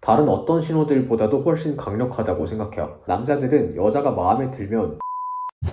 다른 어떤 신호들보다도 훨씬 강력하다고 생각해요. 남자들은 여자가 마음에 들면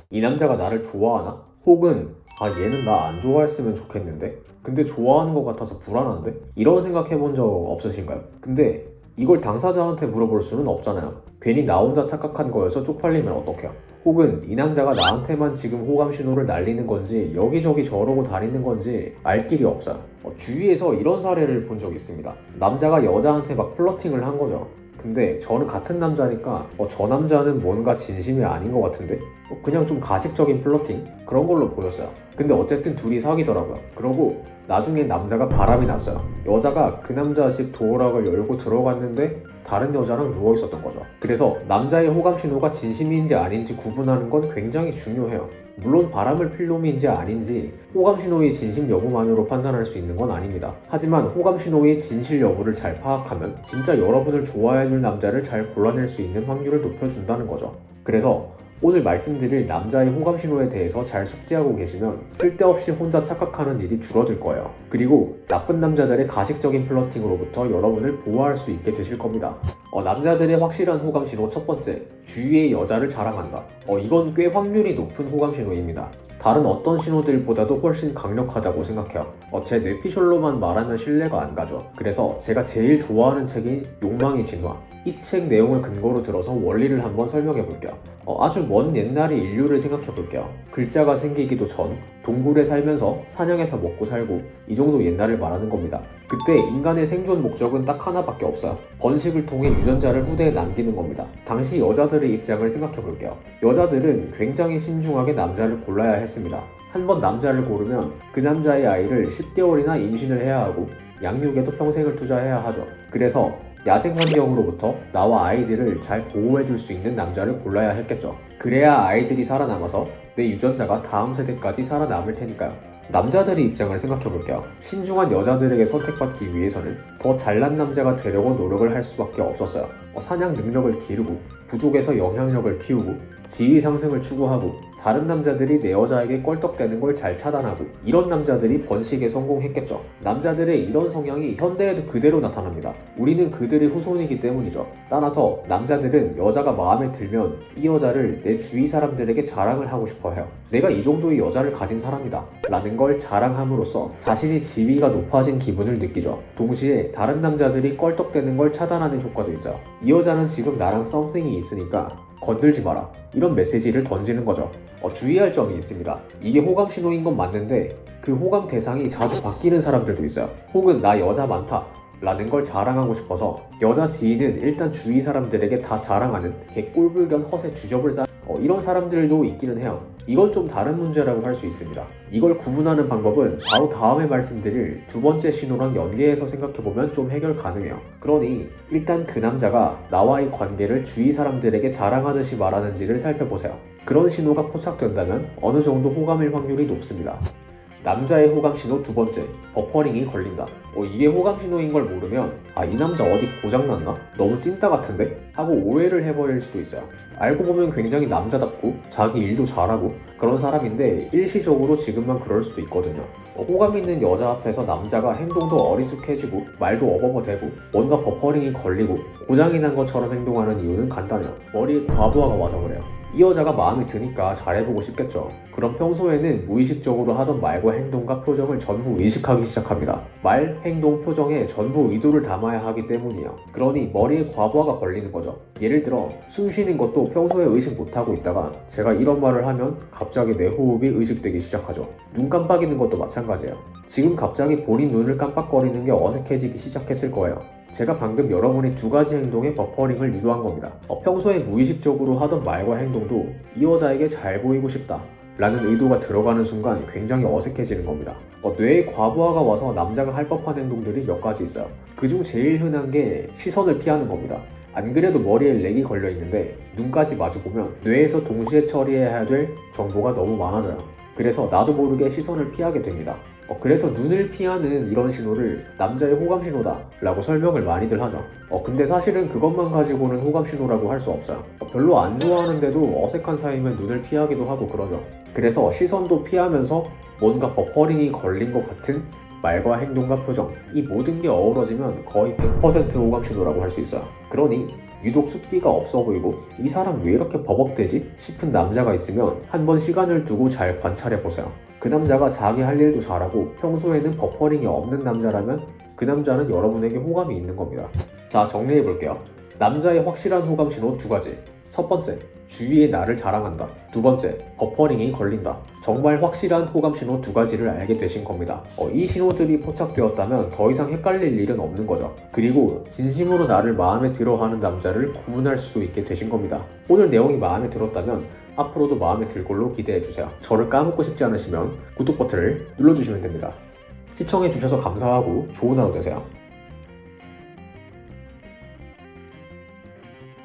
이 남자가 나를 좋아하나? 혹은 얘는 나 안 좋아했으면 좋겠는데? 근데 좋아하는 것 같아서 불안한데? 이런 생각 해본 적 없으신가요? 근데 이걸 당사자한테 물어볼 수는 없잖아요. 괜히 나 혼자 착각한 거여서 쪽팔리면 어떡해요? 혹은 이 남자가 나한테만 지금 호감 신호를 날리는 건지 여기저기 저러고 다니는 건지 알 길이 없어요. 주위에서 이런 사례를 본 적이 있습니다. 남자가 여자한테 막 플러팅을 한 거죠. 근데 저는 같은 남자니까 저 남자는 뭔가 진심이 아닌 것 같은데? 그냥 좀 가식적인 플러팅? 그런 걸로 보였어요. 근데 어쨌든 둘이 사귀더라고요. 그러고 나중에 남자가 바람이 났어요. 여자가 그 남자 집 도어락을 열고 들어갔는데 다른 여자랑 누워 있었던 거죠. 그래서 남자의 호감 신호가 진심인지 아닌지 구분하는 건 굉장히 중요해요. 물론 바람을 필 놈인지 아닌지 호감 신호의 진심 여부만으로 판단할 수 있는 건 아닙니다. 하지만 호감 신호의 진실 여부를 잘 파악하면 진짜 여러분을 좋아해줄 남자를 잘 골라낼 수 있는 확률을 높여준다는 거죠. 그래서 오늘 말씀드릴 남자의 호감 신호에 대해서 잘 숙지하고 계시면 쓸데없이 혼자 착각하는 일이 줄어들 거예요. 그리고 나쁜 남자들의 가식적인 플러팅으로부터 여러분을 보호할 수 있게 되실 겁니다. 남자들의 확실한 호감 신호 첫 번째, 주위의 여자를 자랑한다. 이건 꽤 확률이 높은 호감 신호입니다. 다른 어떤 신호들보다도 훨씬 강력하다고 생각해요. 제 뇌피셜로만 말하면 신뢰가 안 가죠. 그래서 제가 제일 좋아하는 책인 욕망의 진화. 이 책 내용을 근거로 들어서 원리를 한번 설명해 볼게요. 아주 먼 옛날의 인류를 생각해 볼게요. 글자가 생기기도 전, 동굴에 살면서 사냥해서 먹고 살고 이 정도 옛날을 말하는 겁니다. 그때 인간의 생존 목적은 딱 하나밖에 없어요. 번식을 통해 유전자를 후대에 남기는 겁니다. 당시 여자들의 입장을 생각해 볼게요. 여자들은 굉장히 신중하게 남자를 골라야 했습니다. 한번 남자를 고르면 그 남자의 아이를 10개월이나 임신을 해야 하고 양육에도 평생을 투자해야 하죠. 그래서 야생 환경으로부터 나와 아이들을 잘 보호해줄 수 있는 남자를 골라야 했겠죠. 그래야 아이들이 살아남아서 내 유전자가 다음 세대까지 살아남을 테니까요. 남자들의 입장을 생각해볼게요. 신중한 여자들에게 선택받기 위해서는 더 잘난 남자가 되려고 노력을 할 수밖에 없었어요. 사냥 능력을 기르고 부족에서 영향력을 키우고 지위 상승을 추구하고 다른 남자들이 내 여자에게 껄떡대는 걸 잘 차단하고 이런 남자들이 번식에 성공했겠죠. 남자들의 이런 성향이 현대에도 그대로 나타납니다. 우리는 그들의 후손이기 때문이죠. 따라서 남자들은 여자가 마음에 들면 이 여자를 내 주위 사람들에게 자랑을 하고 싶어 해요. 내가 이 정도의 여자를 가진 사람이다 라는 걸 자랑함으로써 자신의 지위가 높아진 기분을 느끼죠. 동시에 다른 남자들이 껄떡대는 걸 차단하는 효과도 있어요. 이 여자는 지금 나랑 썸씽이 있으니까 건들지 마라 이런 메시지를 던지는 거죠. 주의할 점이 있습니다. 이게 호감 신호인 건 맞는데 그 호감 대상이 자주 바뀌는 사람들도 있어요. 혹은 나 여자 많다 라는 걸 자랑하고 싶어서 여자 지인은 일단 주위 사람들에게 다 자랑하는 개꿀불견 허세 주접을 이런 사람들도 있기는 해요. 이건 좀 다른 문제라고 할 수 있습니다. 이걸 구분하는 방법은 바로 다음에 말씀드릴 두 번째 신호랑 연계해서 생각해보면 좀 해결 가능해요. 그러니 일단 그 남자가 나와의 관계를 주위 사람들에게 자랑하듯이 말하는지를 살펴보세요. 그런 신호가 포착된다면 어느 정도 호감일 확률이 높습니다. 남자의 호감 신호 두 번째, 버퍼링이 걸린다. 이게 호감 신호인 걸 모르면 이 남자 어디 고장났나? 너무 찐따 같은데? 하고 오해를 해버릴 수도 있어요. 알고 보면 굉장히 남자답고 자기 일도 잘하고 그런 사람인데 일시적으로 지금만 그럴 수도 있거든요. 호감 있는 여자 앞에서 남자가 행동도 어리숙해지고 말도 어버버대고 뭔가 버퍼링이 걸리고 고장이 난 것처럼 행동하는 이유는 간단해요. 머리에 과부하가 와서 그래요. 이 여자가 마음에 드니까 잘해보고 싶겠죠. 그럼 평소에는 무의식적으로 하던 말과 행동과 표정을 전부 의식하기 시작합니다. 말, 행동, 표정에 전부 의도를 담아야 하기 때문이에요. 그러니 머리에 과부하가 걸리는 거죠. 예를 들어 숨 쉬는 것도 평소에 의식 못하고 있다가 제가 이런 말을 하면 갑자기 내 호흡이 의식되기 시작하죠. 눈 깜빡이는 것도 마찬가지예요. 지금 갑자기 본인 눈을 깜빡거리는 게 어색해지기 시작했을 거예요. 제가 방금 여러분의 두 가지 행동에 버퍼링을 유도한 겁니다. 평소에 무의식적으로 하던 말과 행동도 이 여자에게 잘 보이고 싶다 라는 의도가 들어가는 순간 굉장히 어색해지는 겁니다. 뇌에 과부하가 와서 남자가 할 법한 행동들이 몇 가지 있어요. 그중 제일 흔한 게 시선을 피하는 겁니다. 안 그래도 머리에 렉이 걸려 있는데 눈까지 마주보면 뇌에서 동시에 처리해야 될 정보가 너무 많아져요. 그래서 나도 모르게 시선을 피하게 됩니다. 그래서 눈을 피하는 이런 신호를 남자의 호감 신호다 라고 설명을 많이들 하죠. 근데 사실은 그것만 가지고는 호감 신호라고 할 수 없어요. 별로 안 좋아하는데도 어색한 사이면 눈을 피하기도 하고 그러죠. 그래서 시선도 피하면서 뭔가 버퍼링이 걸린 것 같은 말과 행동과 표정, 이 모든 게 어우러지면 거의 100% 호감 신호라고 할 수 있어요. 그러니 유독 숫기가 없어 보이고 이 사람 왜 이렇게 버벅대지 싶은 남자가 있으면 한번 시간을 두고 잘 관찰해보세요. 그 남자가 자기 할 일도 잘하고 평소에는 버퍼링이 없는 남자라면 그 남자는 여러분에게 호감이 있는 겁니다. 자, 정리해볼게요. 남자의 확실한 호감 신호 2가지. 첫 번째, 주위에 나를 자랑한다. 두 번째, 버퍼링이 걸린다. 정말 확실한 호감 신호 2가지를 알게 되신 겁니다. 이 신호들이 포착되었다면 더 이상 헷갈릴 일은 없는 거죠. 그리고 진심으로 나를 마음에 들어하는 남자를 구분할 수도 있게 되신 겁니다. 오늘 내용이 마음에 들었다면 앞으로도 마음에 들 걸로 기대해주세요. 저를 까먹고 싶지 않으시면 구독 버튼을 눌러주시면 됩니다. 시청해주셔서 감사하고 좋은 하루 되세요.